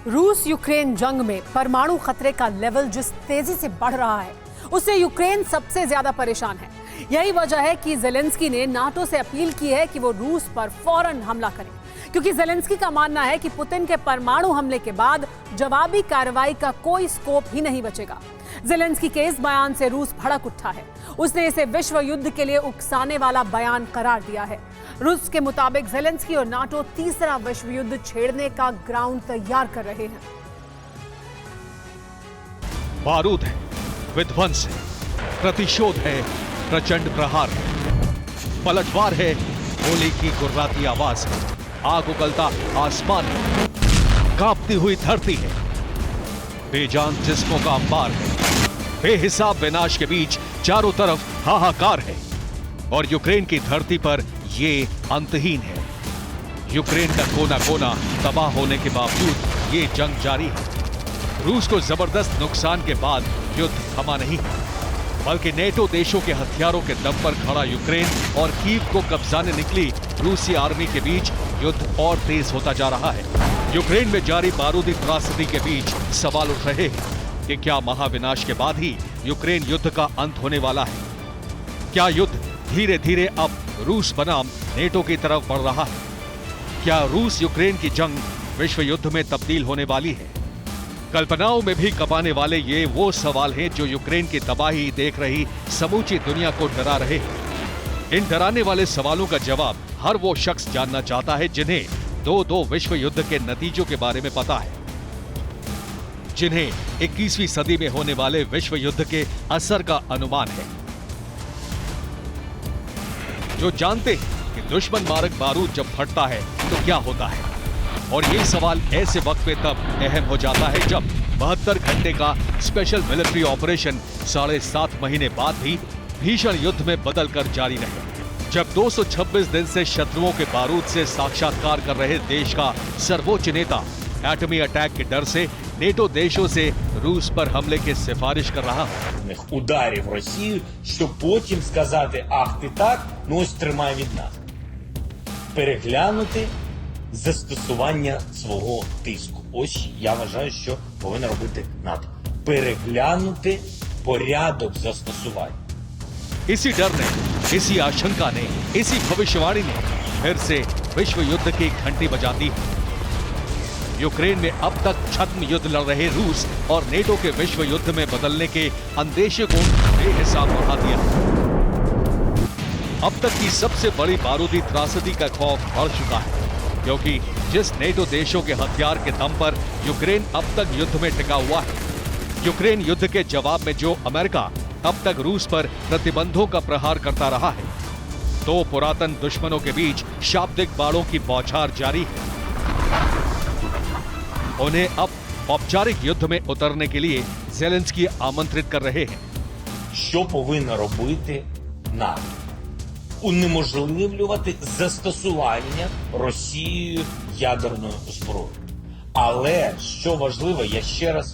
रूस यूक्रेन जंग में परमाणु खतरे का लेवल जिस तेजी से बढ़ रहा है, उससे यूक्रेन सबसे ज्यादा परेशान है। यही वजह है कि ज़ेलेंस्की ने नाटो से अपील की है कि वो रूस पर फौरन हमला करे, क्योंकि ज़ेलेंस्की का मानना है कि पुतिन के परमाणु हमले के बाद जवाबी कार्रवाई का कोई स्कोप ही नहीं बचेगा। ज़ेलेंस्की के इस बयान से रूस भड़क उठा है। उसने इसे विश्व युद्ध के लिए उकसाने वाला बयान करार दिया है। रूस के मुताबिक ज़ेलेंस्की और नाटो तीसरा विश्व युद्ध छेड़ने का ग्राउंड तैयार कर रहे हैं। बारूद है, विध्वंस है, प्रतिशोध है, प्रचंड प्रहार है, पलटवार है, गोली की गुर्राती आवाज है, आग उगलता आसमान है, कांपती हुई धरती है, बेजान जिस्मों का अंबार है, बेहिसाब विनाश के बीच चारों तरफ हाहाकार है और यूक्रेन की धरती पर ये अंतहीन है। यूक्रेन का कोना कोना तबाह होने के बावजूद ये जंग जारी है। रूस को जबरदस्त नुकसान के बाद युद्ध थमा नहीं है, बल्कि नेटो देशों के हथियारों के दम पर खड़ा यूक्रेन और कीव को कब्जाने निकली रूसी आर्मी के बीच युद्ध और तेज होता जा रहा है। यूक्रेन में जारी बारूदी त्रासदी के बीच सवाल उठ रहे हैं कि क्या महाविनाश के बाद ही यूक्रेन युद्ध का अंत होने वाला है? क्या युद्ध धीरे धीरे अब रूस बनाम नेटो की तरफ बढ़ रहा है? क्या रूस यूक्रेन की जंग विश्व युद्ध में तब्दील होने वाली है? कल्पनाओं में भी कपाने वाले ये वो सवाल हैं जो यूक्रेन की तबाही देख रही समूची दुनिया को डरा रहे हैं। इन डराने वाले सवालों का जवाब हर वो शख्स जानना चाहता है जिन्हें दो विश्व युद्ध के नतीजों के बारे में पता है, जिन्हें 21वीं सदी में होने वाले विश्व युद्ध के असर का अनुमान है, जो जानते हैं कि दुश्मन मारक बारूद जब फटता है तो क्या होता है। और ये सवाल ऐसे वक्त में तब अहम हो जाता है जब 72 घंटे का स्पेशल मिलिट्री ऑपरेशन 7.5 महीने बाद भी भीषण युद्ध में बदल कर जारी रहे, जब 226 दिन से शत्रुओं के बारूद से साक्षात्कार कर रहे देश का सर्वोच्च नेता एटमी अटैक के डर से नेटो देशों से रूस पर हमले की सिफारिश कर रहा है। Ударів Росію, щоб потім сказати: "Ах, ти так, ну ось тримай від нас". Переглянути застосування свого тиску. Ось я вважаю, що повинна робити НАТО. Переглянути порядок застосування. इसी डर ने, इसी आशंका ने, इसी भविष्यवाणी ने फिर से विश्व युद्ध की घंटी बजा दी। यूक्रेन में अब तक छद्म युद्ध लड़ रहे रूस और नेटो के विश्व युद्ध में बदलने के अंदेशे को बेहिसाब बढ़ा दिया। अब तक की सबसे बड़ी बारूदी त्रासदी का खौफ बढ़ चुका है, क्योंकि जिस नेटो देशों के हथियार के दम पर यूक्रेन अब तक युद्ध में टिका हुआ है, यूक्रेन युद्ध के जवाब में जो अमेरिका अब तक रूस पर प्रतिबंधों का प्रहार करता रहा है, दो पुरातन दुश्मनों के बीच शाब्दिक बाणों की बौछार जारी है। उन्हें अब औपचारिक युद्ध में उतरने के लिए ज़ेलेंस्की आमंत्रित कर रहे हैं। Що повинна робити НАТО? Унеможливлювати застосування Росією ядерної зброї. Але, що важливо, я ще раз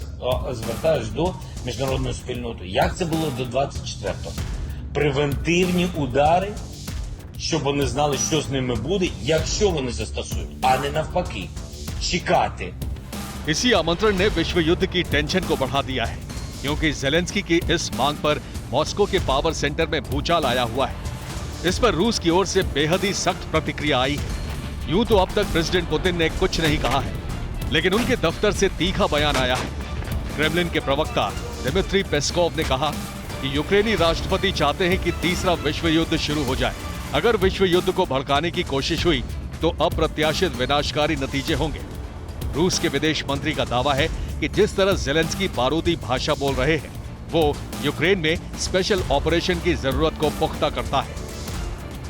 звертаюсь до міжнародної спільноти. Як це було до 24-го? Превентивні удари, щоб вони знали, що з ними буде, якщо вони застосують, а не навпаки. Чекати. इसी आमंत्रण ने विश्व युद्ध की टेंशन को बढ़ा दिया है, क्योंकि ज़ेलेंस्की की इस मांग पर मॉस्को के पावर सेंटर में भूचाल आया हुआ है। इस पर रूस की ओर से बेहद ही सख्त प्रतिक्रिया आई है। यूं तो अब तक प्रेसिडेंट पुतिन ने कुछ नहीं कहा है, लेकिन उनके दफ्तर से तीखा बयान आया है। क्रेमलिन के प्रवक्ता दिमित्री पेस्कोव ने कहा कि यूक्रेनी राष्ट्रपति चाहते हैं कि तीसरा विश्व युद्ध शुरू हो जाए। अगर विश्व युद्ध को भड़काने की कोशिश हुई तो अप्रत्याशित विनाशकारी नतीजे होंगे। रूस के विदेश मंत्री का दावा है कि जिस तरह ज़ेलेंस्की बारूदी भाषा बोल रहे हैं, वो यूक्रेन में स्पेशल ऑपरेशन की जरूरत को पुख्ता करता है।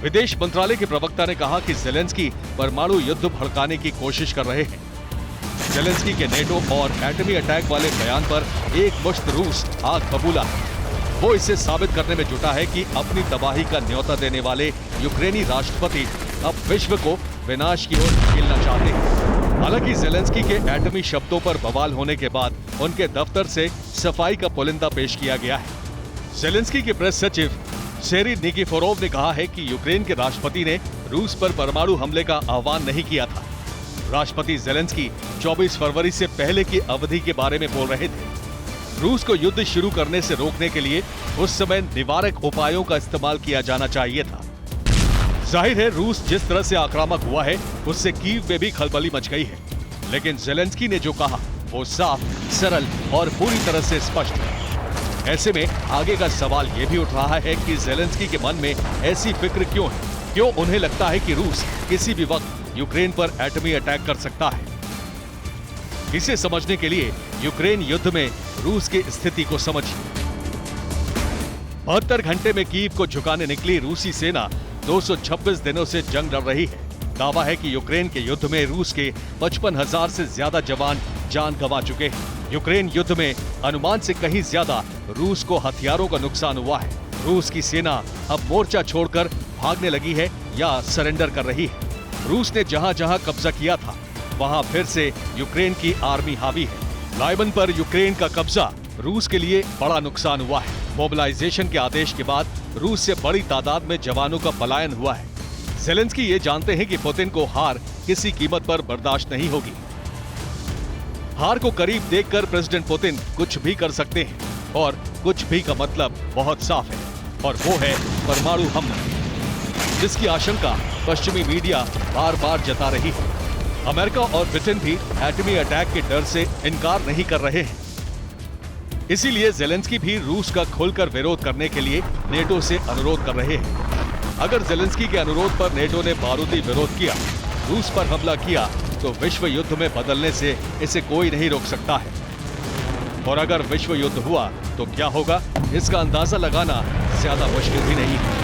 विदेश मंत्रालय के प्रवक्ता ने कहा कि ज़ेलेंस्की परमाणु युद्ध भड़काने की कोशिश कर रहे हैं। ज़ेलेंस्की के नेटो और एटमी अटैक वाले बयान पर एक मुश्त रूस आग बबूला है। वो इसे साबित करने में जुटा है कि अपनी तबाही का न्योता देने वाले यूक्रेनी राष्ट्रपति अब विश्व को विनाश की ओर धकेलना चाहते हैं। हालांकि ज़ेलेंस्की के एटमी शब्दों पर बवाल होने के बाद उनके दफ्तर से सफाई का पुलिंदा पेश किया गया है। ज़ेलेंस्की के प्रेस सचिव सेरी निकिफोरोव ने कहा है कि यूक्रेन के राष्ट्रपति ने रूस पर परमाणु हमले का आह्वान नहीं किया था। राष्ट्रपति ज़ेलेंस्की 24 फरवरी से पहले की अवधि के बारे में बोल रहे थे। रूस को युद्ध शुरू करने से रोकने के लिए उस समय निवारक उपायों का इस्तेमाल किया जाना चाहिए था। जाहिर है रूस जिस तरह से आक्रामक हुआ है उससे कीव में भी खलबली मच गई है, लेकिन ज़ेलेंस्की ने जो कहा वो साफ, सरल और पूरी तरह से स्पष्ट है। ऐसे में आगे का सवाल ये भी उठ रहा है कि ज़ेलेंस्की के मन में ऐसी फिक्र क्यों है? क्यों उन्हें लगता है कि रूस किसी भी वक्त यूक्रेन पर एटमी अटैक कर सकता है? इसे समझने के लिए यूक्रेन युद्ध में रूस की स्थिति को समझिए। 72 घंटे में कीव को झुकाने निकली रूसी सेना 226 दिनों से जंग लड़ रही है। दावा है कि यूक्रेन के युद्ध में रूस के 55,000 से ज्यादा जवान जान गंवा चुके हैं। यूक्रेन युद्ध में अनुमान से कहीं ज्यादा रूस को हथियारों का नुकसान हुआ है। रूस की सेना अब मोर्चा छोड़कर भागने लगी है या सरेंडर कर रही है। रूस ने जहां जहां कब्जा किया था वहां फिर से यूक्रेन की आर्मी हावी है। लाइबन पर यूक्रेन का कब्जा रूस के लिए बड़ा नुकसान हुआ है। मोबिलाइजेशन के आदेश के बाद रूस से बड़ी तादाद में जवानों का पलायन हुआ है। ज़ेलेंस्की ये जानते हैं कि पुतिन को हार किसी कीमत पर बर्दाश्त नहीं होगी। हार को करीब देखकर प्रेसिडेंट पुतिन कुछ भी कर सकते हैं और कुछ भी का मतलब बहुत साफ है और वो है परमाणु हमला, जिसकी आशंका पश्चिमी मीडिया बार बार जता रही है। अमेरिका और ब्रिटेन भी एटमी अटैक के डर से इनकार नहीं कर रहे हैं। इसीलिए ज़ेलेंस्की भी रूस का खुलकर विरोध करने के लिए नेटो से अनुरोध कर रहे हैं। अगर ज़ेलेंस्की के अनुरोध पर नेटो ने बारूदी विरोध किया, रूस पर हमला किया, तो विश्व युद्ध में बदलने से इसे कोई नहीं रोक सकता है। और अगर विश्व युद्ध हुआ तो क्या होगा, इसका अंदाजा लगाना ज्यादा मुश्किल भी नहीं है।